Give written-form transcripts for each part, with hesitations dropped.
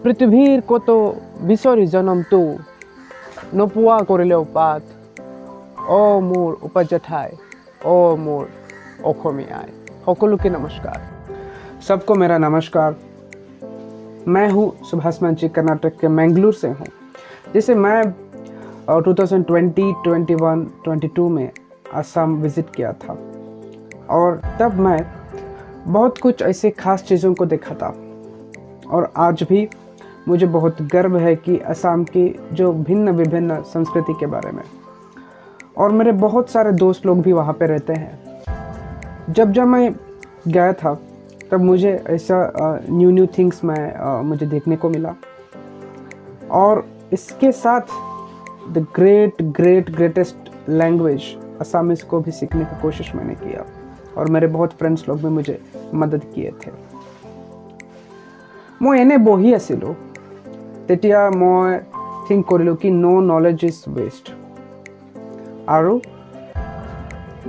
পৃথিৱীৰ কত বিচৰি জনমটো নোপোৱা কৰিলেও পাত অ মোৰ উপজেঠাই অ মোৰ অসমীয়াই সকলোকে नमस्कार सबको मेरा नमस्कार मैं हूँ सुभाष मंची कर्नाटक के मैंगलोर से हूँ जैसे मैं 2020, 21, 22 में असम विज़िट किया था और तब मैं बहुत कुछ ऐसे ख़ास चीज़ों को देखा था और आज भी मुझे बहुत गर्व है कि असम की जो भिन्न विभिन्न संस्कृति के बारे में और मेरे बहुत सारे दोस्त लोग भी वहाँ पे रहते हैं जब मैं गया था तब मुझे ऐसा न्यू थिंग्स मुझे देखने को मिला और इसके साथ द ग्रेटेस्ट लैंग्वेज असामीज़ को भी सीखने की कोशिश मैंने किया और मेरे बहुत फ्रेंड्स लोग भी मुझे मदद किए थे मैं एने बही आसिलो तेतिया मैं थिंक करिलो कि नो नॉलेज इज वेस्ट और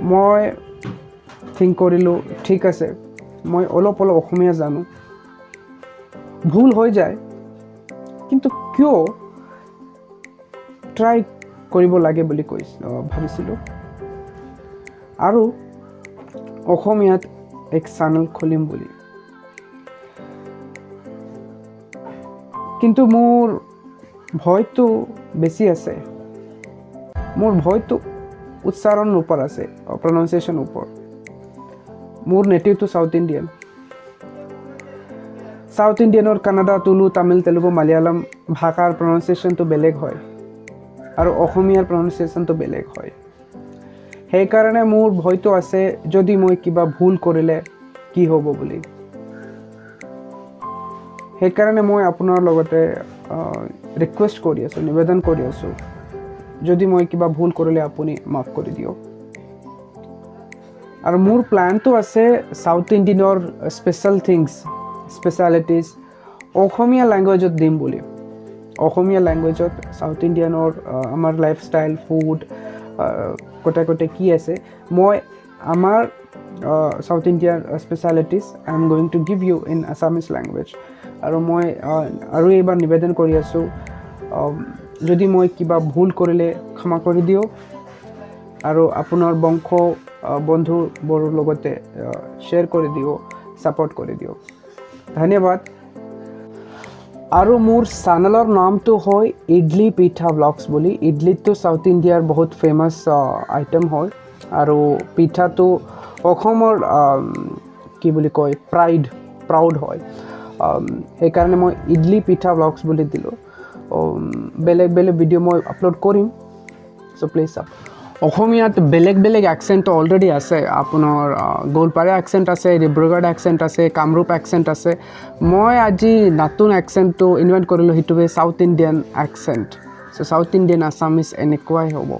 मैं थिंक करिलो ठीक আছে मैं অলপ অসমীয়া জানো ভুল হৈ যায় কিন্তু কিয় ট্রাই কৰিব লাগে বুলি ভাবিছিলো আৰু অসমীয়াত এক চেনেল খুলিম বুলি কিন্তু মোৰ ভয়টো বেছি আছে মোৰ ভয়টো উচ্চাৰণৰ ওপৰত আছে প্ৰনাউন্সিয়েশন ওপৰত মোৰ নেটিভ তো সাউথ ইন্ডিয়ান और कन्नड़ा तुलु तमिल तेलुगु मलयालम भाषार प्रनाउंसिएशन तो बेलेग হয় और অসমীয়াৰ प्रनाउंसिएशन तो बेलेग হয় সেই কাৰণে মোৰ ভয়টো আছে যদি মই কিবা ভুল কৰিলে কি হ'ব বুলি সেই কাৰণে মই আপোনাৰ লগতে ৰিকুৱেষ্ট কৰি আছো নিবেদন কৰি আছো যদি মই কিবা ভুল কৰিলে আপুনি মাফ কৰি দিয়ক और मोर प्लान तो आसे साउथ इंडियन और स्पेशल थिंग्स स्पेशलिटीज অসমীয়া लैंग्वेजत दिम बोली অসমীয়া लैंग्वेजत साउथ इंडियन और आमार लाइफस्टाइल फूड कोटे कोटे की आसे मैं आमार South Indian specialities I am going to give you in Assamese language और मैं और एबार निवेदन करि आसो यदि मैं किबा भूल करिले क्षमा करि दियो और आपुनार बंश बंधुबोर लगते शेयर कर दिओ सपोर्ट कर दिओ धन्यवाद और मोर चैनलर नाम तो है इडली पिठा ब्लॉग्स बोली इडली तो साउथ इंडियार बहुत फेमस आइटम है और पिठा तो অসমৰ কি বুলি কয় प्राउड है সেই কাৰণে মই इडली पिठा ब्लॉग्स बोली दिलो बेलेग भिडिओ मैं अपलोड करिम सो प्लीज सब অসমীয়াত বেলেগ অ্যাকসেন্ট অলরেডি আছে আপোনাৰ গোলপাৰা অ্যাকসেন্ট আছে ডিব্ৰুগড় অ্যাকসেন্ট আছে কামৰূপ অ্যাকসেন্ট আছে মই আজি নতুন অ্যাকসেন্টটো ইনভেন্ট কৰিলো হিটো south Indian accent so south Indian Assamese এনেকুৱাই হ'ব